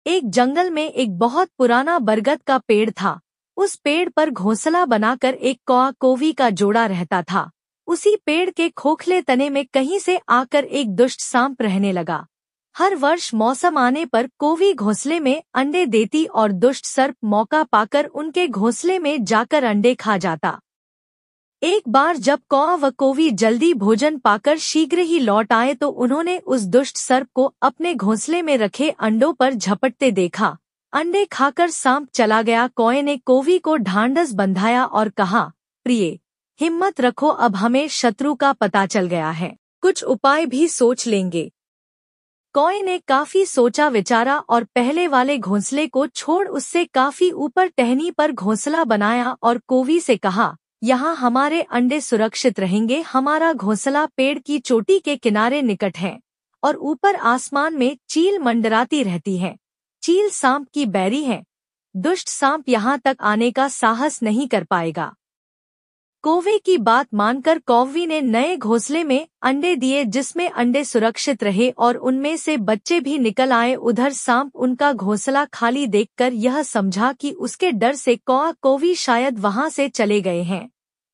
एक जंगल में एक बहुत पुराना बरगद का पेड़ था। उस पेड़ पर घोंसला बनाकर एक कौआ कोवी का जोड़ा रहता था। उसी पेड़ के खोखले तने में कहीं से आकर एक दुष्ट सांप रहने लगा। हर वर्ष मौसम आने पर कोवी घोंसले में अंडे देती और दुष्ट सर्प मौका पाकर उनके घोंसले में जाकर अंडे खा जाता। एक बार जब कौआ व कोवी जल्दी भोजन पाकर शीघ्र ही लौट आए तो उन्होंने उस दुष्ट सर्प को अपने घोंसले में रखे अंडों पर झपटते देखा। अंडे खाकर सांप चला गया। कौए ने कोवी को ढांढस बंधाया और कहा, प्रिय, हिम्मत रखो, अब हमें शत्रु का पता चल गया है, कुछ उपाय भी सोच लेंगे। कौए ने काफी सोचा विचारा और पहले वाले घोंसले को छोड़ उससे काफी ऊपर टहनी पर घोंसला बनाया और कोवी से कहा, यहाँ हमारे अंडे सुरक्षित रहेंगे। हमारा घोंसला पेड़ की चोटी के किनारे निकट है और ऊपर आसमान में चील मंडराती रहती है। चील सांप की बैरी है। दुष्ट सांप यहाँ तक आने का साहस नहीं कर पाएगा। कौवे की बात मानकर कौवी ने नए घोंसले में अंडे दिए, जिसमें अंडे सुरक्षित रहे और उनमें से बच्चे भी निकल आए। उधर सांप उनका घोंसला खाली देखकर यह समझा कि उसके डर से कौआ कोवी शायद वहां से चले गए हैं,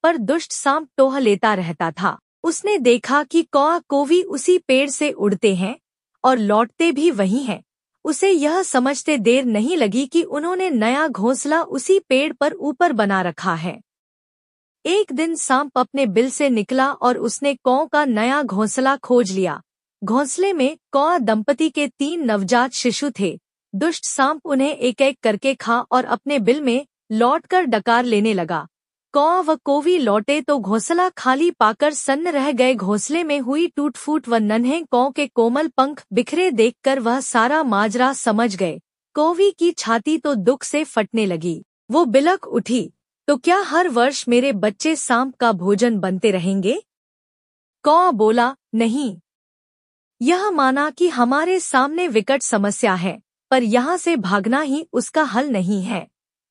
पर दुष्ट सांप टोह लेता रहता था। उसने देखा कि कौआ कोवी उसी पेड़ से उड़ते हैं और लौटते भी वही हैं। उसे यह समझते देर नहीं लगी कि उन्होंने नया घोंसला उसी पेड़ पर ऊपर बना रखा है। एक दिन सांप अपने बिल से निकला और उसने कौआ का नया घोंसला खोज लिया। घोंसले में कौआ दंपति के 3 नवजात शिशु थे। दुष्ट सांप उन्हें एक एक करके खा और अपने बिल में लौटकर डकार लेने लगा। कौआ व कोवी लौटे तो घोंसला खाली पाकर सन्न रह गए। घोंसले में हुई टूट फूट व नन्हे कौए के कोमल पंख बिखरे देखकर वह सारा माजरा समझ गए। कोवी की छाती तो दुख से फटने लगी। वो बिलक उठी, तो क्या हर वर्ष मेरे बच्चे सांप का भोजन बनते रहेंगे? कौआ बोला, नहीं। यह माना कि हमारे सामने विकट समस्या है, पर यहाँ से भागना ही उसका हल नहीं है।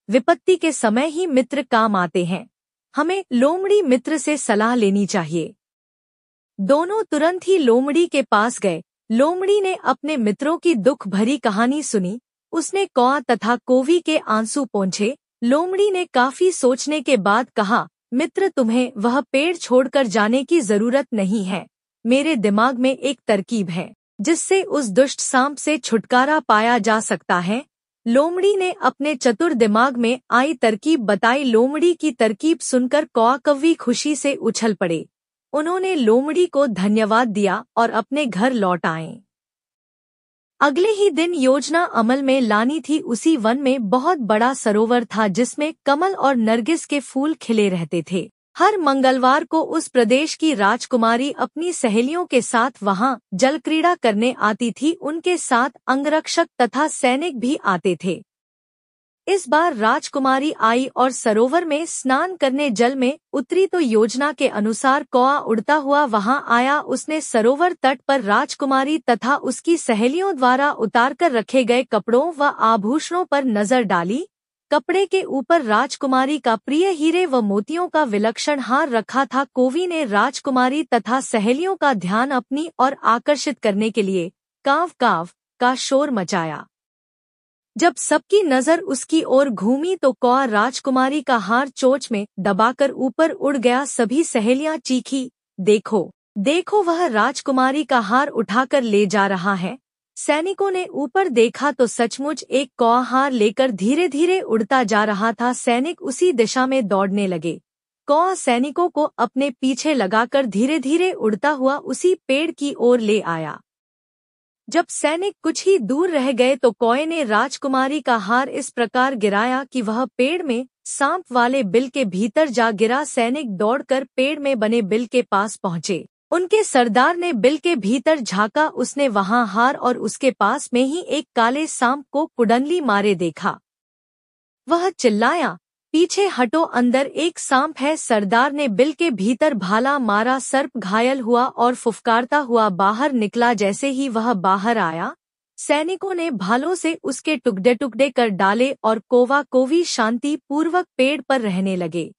विपत्ति के समय ही मित्र काम आते हैं। हमें लोमड़ी मित्र से सलाह लेनी चाहिए। दोनों तुरंत ही लोमड़ी के पास गए। लोमड़ी ने अपने मित्रों की दुख भरी कहानी सुनी। उसने कौआ तथा कोवी के आंसू पोंछे। लोमड़ी ने काफी सोचने के बाद कहा, मित्र, तुम्हें वह पेड़ छोड़कर जाने की जरूरत नहीं है। मेरे दिमाग में एक तरकीब है जिससे उस दुष्ट सांप से छुटकारा पाया जा सकता है। लोमड़ी ने अपने चतुर दिमाग में आई तरकीब बताई। लोमड़ी की तरकीब सुनकर कौआ कौवी खुशी से उछल पड़े। उन्होंने लोमड़ी को धन्यवाद दिया और अपने घर लौट आए। अगले ही दिन योजना अमल में लानी थी। उसी वन में बहुत बड़ा सरोवर था जिसमें कमल और नरगिस के फूल खिले रहते थे। हर मंगलवार को उस प्रदेश की राजकुमारी अपनी सहेलियों के साथ वहां जल क्रीड़ा करने आती थी। उनके साथ अंगरक्षक तथा सैनिक भी आते थे। इस बार राजकुमारी आई और सरोवर में स्नान करने जल में उतरी तो योजना के अनुसार कौआ उड़ता हुआ वहां आया। उसने सरोवर तट पर राजकुमारी तथा उसकी सहेलियों द्वारा उतारकर रखे गए कपड़ों व आभूषणों पर नजर डाली। कपड़े के ऊपर राजकुमारी का प्रिय हीरे व मोतियों का विलक्षण हार रखा था। कोवी ने राजकुमारी तथा सहेलियों का ध्यान अपनी ओर आकर्षित करने के लिए काव काव का शोर मचाया। जब सबकी नजर उसकी ओर घूमी तो कौआ राजकुमारी का हार चोंच में दबाकर ऊपर उड़ गया। सभी सहेलियां चीखी, देखो देखो, वह राजकुमारी का हार उठाकर ले जा रहा है। सैनिकों ने ऊपर देखा तो सचमुच एक कौआ हार लेकर धीरे धीरे उड़ता जा रहा था। सैनिक उसी दिशा में दौड़ने लगे। कौआ सैनिकों को अपने पीछे लगाकर धीरे धीरे उड़ता हुआ उसी पेड़ की ओर ले आया। जब सैनिक कुछ ही दूर रह गए तो कौए ने राजकुमारी का हार इस प्रकार गिराया कि वह पेड़ में सांप वाले बिल के भीतर जा गिरा। सैनिक दौड़कर पेड़ में बने बिल के पास पहुंचे। उनके सरदार ने बिल के भीतर झांका। उसने वहां हार और उसके पास में ही एक काले सांप को कुडनली मारे देखा। वह चिल्लाया, पीछे हटो, अंदर एक सांप है। सरदार ने बिल के भीतर भाला मारा। सर्प घायल हुआ और फुफकारता हुआ बाहर निकला। जैसे ही वह बाहर आया, सैनिकों ने भालों से उसके टुकड़े टुकड़े कर डाले और कौवा कोवी शांति पूर्वक पेड़ पर रहने लगे।